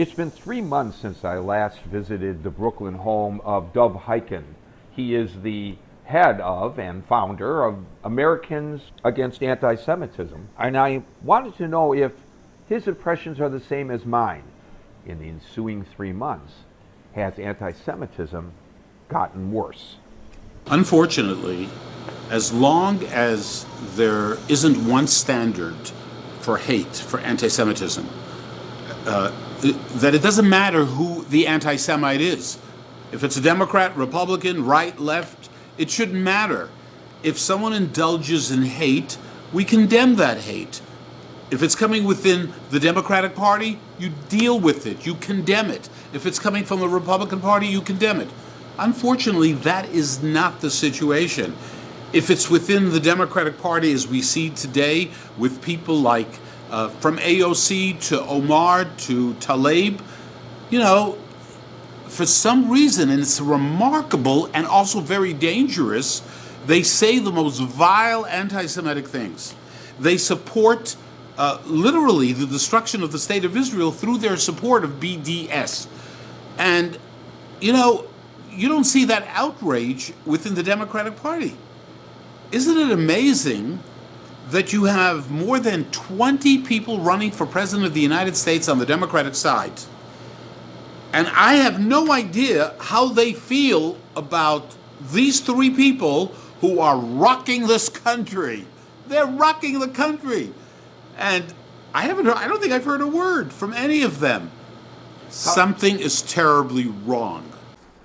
It's been 3 months since I last visited the Brooklyn home of Dov Hikind. He is the head of and founder of Americans Against Antisemitism. And I wanted to know if his impressions are the same as mine. In the ensuing 3 months, has anti-Semitism gotten worse? Unfortunately, as long as there isn't one standard for hate, for anti-Semitism, that it doesn't matter who the anti-Semite is. If it's a Democrat, Republican, right, left, it shouldn't matter. If someone indulges in hate, we condemn that hate. If it's coming within the Democratic Party, you deal with it, you condemn it. If it's coming from the Republican Party, you condemn it. Unfortunately, that is not the situation. If it's within the Democratic Party, as we see today, with people like from AOC to Omar to Tlaib, for some reason, and it's remarkable and also very dangerous, they say the most vile anti-Semitic things. They support literally the destruction of the state of Israel through their support of BDS. And, you don't see that outrage within the Democratic Party. Isn't it amazing that you have more than 20 people running for president of the United States on the Democratic side? And I have no idea how they feel about these three people who are rocking this country. They're rocking the country. And I don't think I've heard a word from any of them. Something is terribly wrong.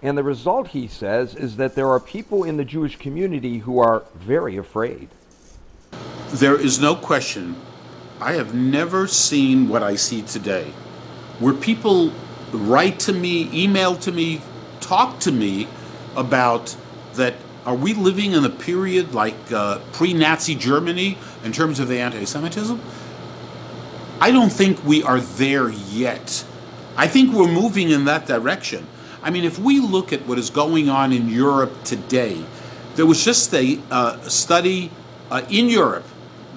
And the result, he says, is that there are people in the Jewish community who are very afraid. There is no question. I have never seen what I see today, where people write to me, email to me, talk to me about that. Are we living in a period like pre-Nazi Germany in terms of the anti-Semitism? I don't think we are there yet. I think we're moving in that direction. I mean, if we look at what is going on in Europe today, there was just a study in Europe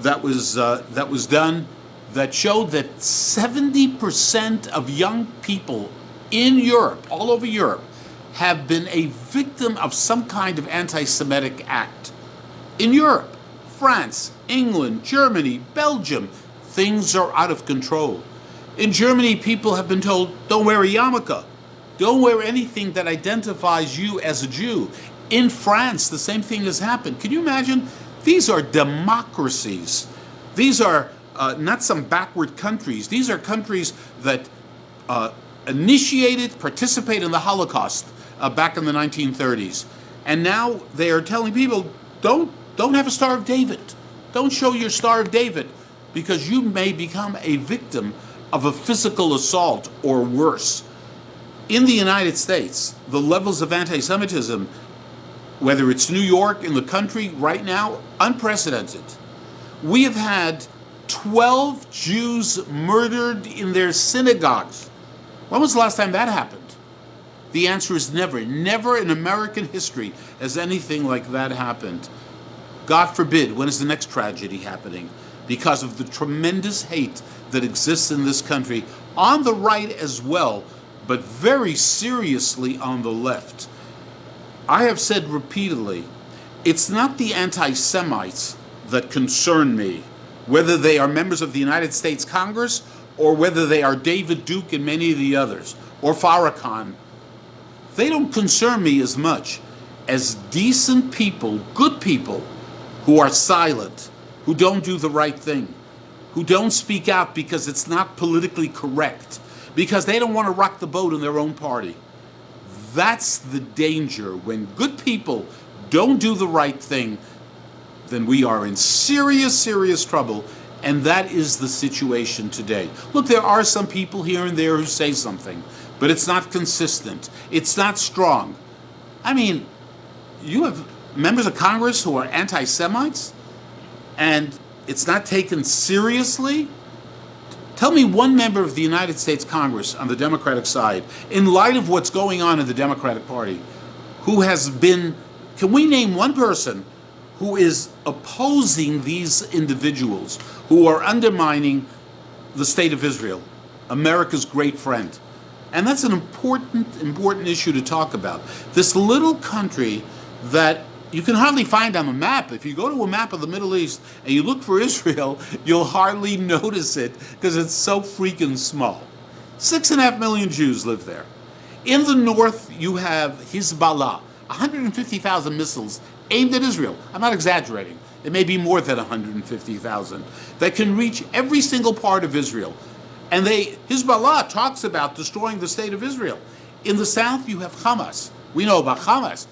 that was done that showed that 70% of young people in Europe, all over Europe, have been a victim of some kind of anti-Semitic act. In Europe, France, England, Germany, Belgium, things are out of control. In Germany, people have been told, don't wear a yarmulke. Don't wear anything that identifies you as a Jew. In France, the same thing has happened. Can you imagine? These are democracies. These are not some backward countries. These are countries that initiated, participated in the Holocaust back in the 1930s. And now they are telling people, don't have a Star of David. Don't show your Star of David, because you may become a victim of a physical assault or worse. In the United States, the levels of anti-Semitism, whether it's New York, in the country right now, unprecedented. We have had 12 Jews murdered in their synagogues. When was the last time that happened? The answer is never. Never in American history has anything like that happened. God forbid, when is the next tragedy happening? Because of the tremendous hate that exists in this country, on the right as well, but very seriously on the left. I have said repeatedly, it's not the anti-Semites that concern me, whether they are members of the United States Congress or whether they are David Duke and many of the others, or Farrakhan. They don't concern me as much as decent people, good people, who are silent, who don't do the right thing, who don't speak out because it's not politically correct, because they don't want to rock the boat in their own party. That's the danger. When good people don't do the right thing, then we are in serious, serious trouble, and that is the situation today. Look, there are some people here and there who say something, but it's not consistent. It's not strong. I mean, you have members of Congress who are anti-Semites, and it's not taken seriously? Tell me one member of the United States Congress on the Democratic side, in light of what's going on in the Democratic Party, who has been, can we name one person who is opposing these individuals who are undermining the state of Israel, America's great friend? And that's an important issue to talk about. This little country that you can hardly find on a map. If you go to a map of the Middle East and you look for Israel, you'll hardly notice it because it's so freaking small. 6.5 million Jews live there. In the north, you have Hezbollah, 150,000 missiles aimed at Israel. I'm not exaggerating. It may be more than 150,000 that can reach every single part of Israel. And Hezbollah talks about destroying the state of Israel. In the south, you have Hamas. We know about Hamas.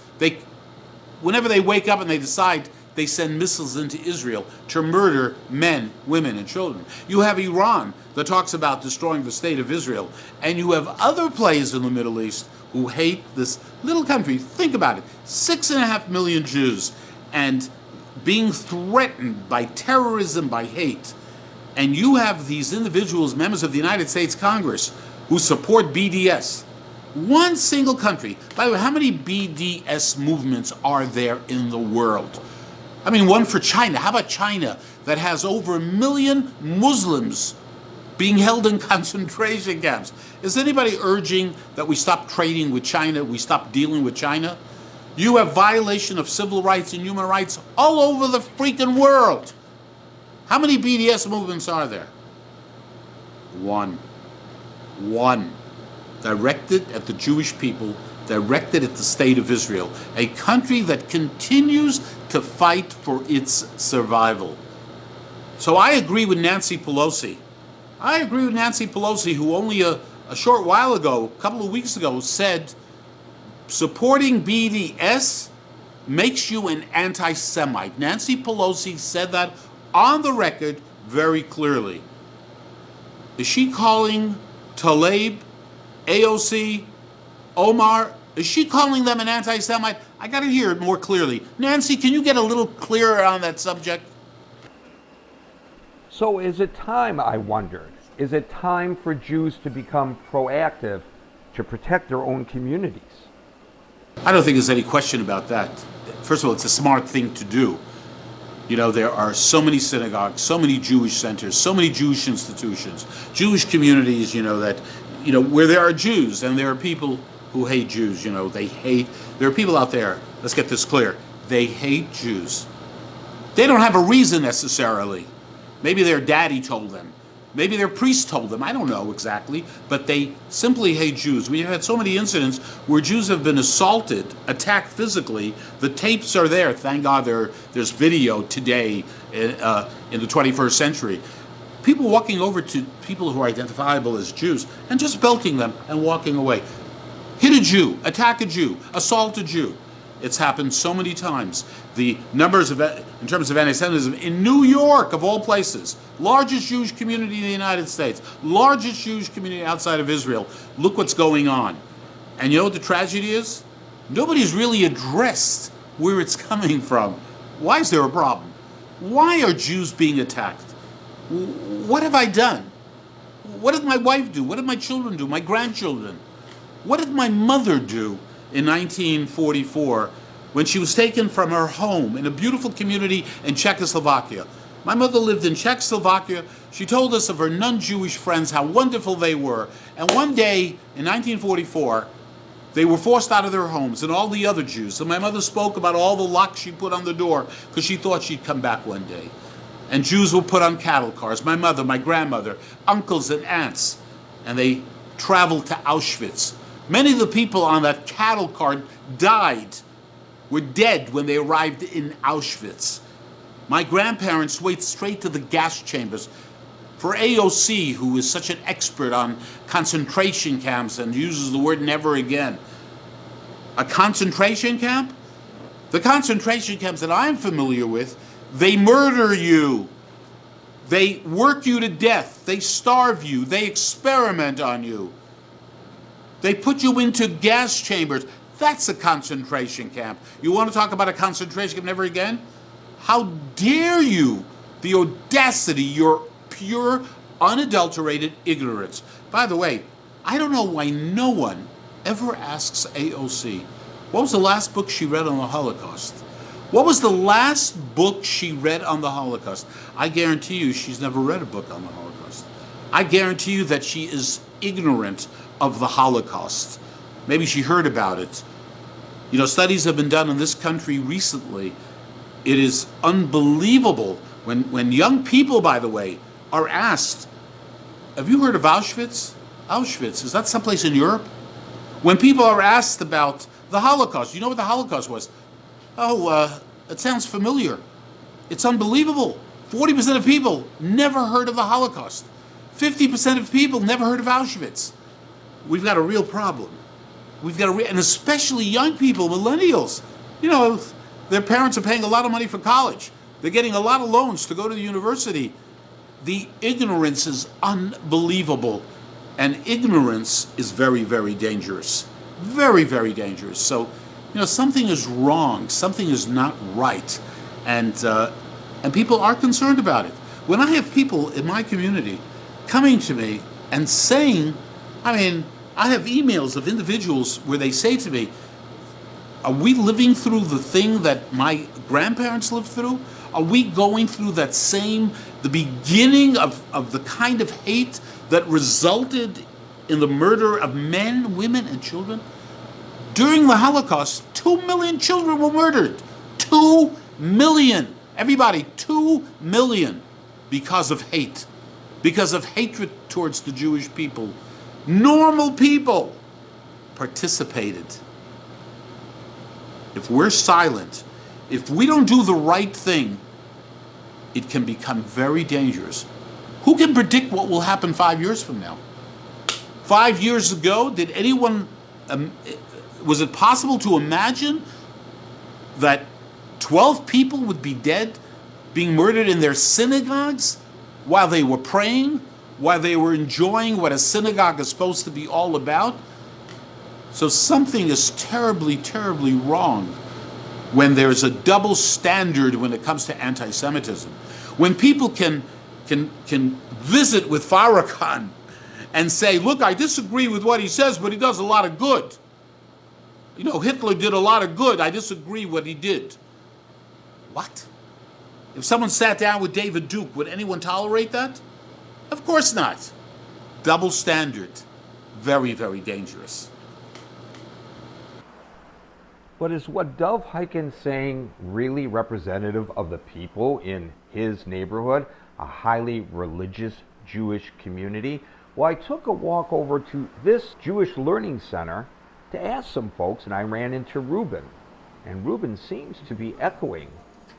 Whenever they wake up and they decide, they send missiles into Israel to murder men, women, and children. You have Iran that talks about destroying the state of Israel. And you have other players in the Middle East who hate this little country. Think about it. 6.5 million Jews and being threatened by terrorism, by hate. And you have these individuals, members of the United States Congress, who support BDS. One single country. By the way, how many BDS movements are there in the world? I mean, one for China. How about China, that has over 1 million Muslims being held in concentration camps? Is anybody urging that we stop trading with China, we stop dealing with China? You have violation of civil rights and human rights all over the freaking world. How many BDS movements are there? One. Directed at the Jewish people, directed at the state of Israel, a country that continues to fight for its survival. So I agree with Nancy Pelosi. Who only a short while ago, a couple of weeks ago, said supporting BDS makes you an anti-Semite. Nancy Pelosi said that on the record very clearly. Is she calling Tlaib, AOC, Omar, is she calling them an anti-Semite? I got to hear it more clearly. Nancy, can you get a little clearer on that subject? So is it time, I wonder, is it time for Jews to become proactive to protect their own communities? I don't think there's any question about that. First of all, it's a smart thing to do. You know, there are so many synagogues, so many Jewish centers, so many Jewish institutions, Jewish communities, where there are Jews and there are people who hate Jews. There are people out there, let's get this clear, they hate Jews. They don't have a reason necessarily. Maybe their daddy told them. Maybe their priest told them. I don't know exactly. But they simply hate Jews. We have had so many incidents where Jews have been assaulted, attacked physically. The tapes are there. Thank God there's video today in the 21st century. People walking over to people who are identifiable as Jews and just belting them and walking away. Hit a Jew, attack a Jew, assault a Jew. It's happened so many times. The numbers in terms of anti-Semitism in New York, of all places, largest Jewish community in the United States, largest Jewish community outside of Israel. Look what's going on. And you know what the tragedy is? Nobody's really addressed where it's coming from. Why is there a problem? Why are Jews being attacked? What have I done? What did my wife do? What did my children do? My grandchildren? What did my mother do in 1944 when she was taken from her home in a beautiful community in Czechoslovakia? My mother lived in Czechoslovakia. She told us of her non-Jewish friends, how wonderful they were. And one day in 1944, they were forced out of their homes, and all the other Jews. And my mother spoke about all the locks she put on the door because she thought she'd come back one day. And Jews were put on cattle cars. My mother, my grandmother, uncles and aunts. And they traveled to Auschwitz. Many of the people on that cattle car died, were dead when they arrived in Auschwitz. My grandparents went straight to the gas chambers. For AOC, who is such an expert on concentration camps and uses the word never again, a concentration camp? The concentration camps that I'm familiar with, they murder you. They work you to death. They starve you. They experiment on you. They put you into gas chambers. That's a concentration camp. You want to talk about a concentration camp never again? How dare you? The audacity, your pure, unadulterated ignorance. By the way, I don't know why no one ever asks AOC, what was the last book she read on the Holocaust? What was the last book she read on the Holocaust? I guarantee you she's never read a book on the Holocaust. I guarantee you that she is ignorant of the Holocaust. Maybe she heard about it. You know, studies have been done in this country recently. It is unbelievable when young people, by the way, are asked, have you heard of Auschwitz? Auschwitz, is that someplace in Europe? When people are asked about the Holocaust, you know what the Holocaust was? Oh, it sounds familiar. It's unbelievable. 40% of people never heard of the Holocaust. 50% of people never heard of Auschwitz. We've got a real problem. And especially young people, millennials. You know, their parents are paying a lot of money for college. They're getting a lot of loans to go to the university. The ignorance is unbelievable. And ignorance is very, very dangerous. Very, very dangerous. So, you know, something is wrong. Something is not right. And people are concerned about it. When I have people in my community coming to me and saying, I have emails of individuals where they say to me, are we living through the thing that my grandparents lived through? Are we going through the beginning of the kind of hate that resulted in the murder of men, women, and children? During the Holocaust, 2 million children were murdered. 2 million. Everybody, 2 million because of hate. Because of hatred towards the Jewish people. Normal people participated. If we're silent, if we don't do the right thing, it can become very dangerous. Who can predict what will happen 5 years from now? 5 years ago, did anyone, was it possible to imagine that 12 people would be dead, being murdered in their synagogues while they were praying, while they were enjoying what a synagogue is supposed to be all about? So something is terribly, terribly wrong when there's a double standard when it comes to anti-Semitism. When people can visit with Farrakhan and say, look, I disagree with what he says, but he does a lot of good. You know, Hitler did a lot of good. I disagree what he did. What? If someone sat down with David Duke, would anyone tolerate that? Of course not. Double standard. Very, very dangerous. But is what Dov Hikind saying really representative of the people in his neighborhood, a highly religious Jewish community? Well, I took a walk over to this Jewish Learning Center to ask some folks, and I ran into Reuben. And Reuben seems to be echoing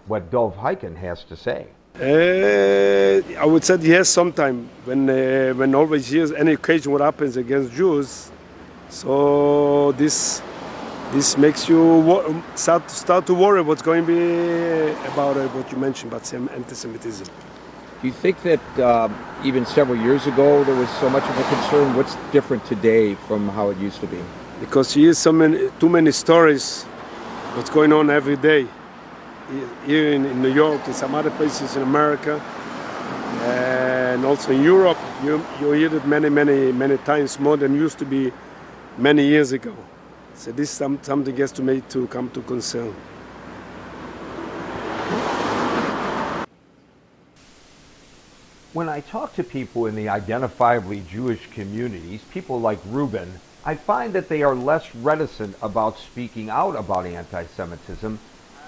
what Dov Hikind has to say. I would say yes, sometime when always hears any occasion what happens against Jews, so this makes you start to worry what's going to be about what you mentioned about anti-Semitism. Do you think that even several years ago there was so much of a concern? What's different today from how it used to be? Because he hears too many stories what's going on every day. Here in New York, in some other places in America, and also in Europe, you hear it many times more than used to be many years ago. So this is something has to make to come to concern. When I talk to people in the identifiably Jewish communities, people like Reuben, I find that they are less reticent about speaking out about anti-Semitism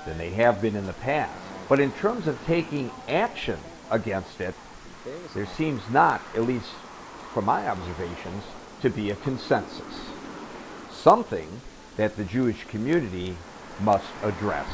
than they have been in the past. But in terms of taking action against it, there seems not, at least from my observations, to be a consensus. Something that the Jewish community must address.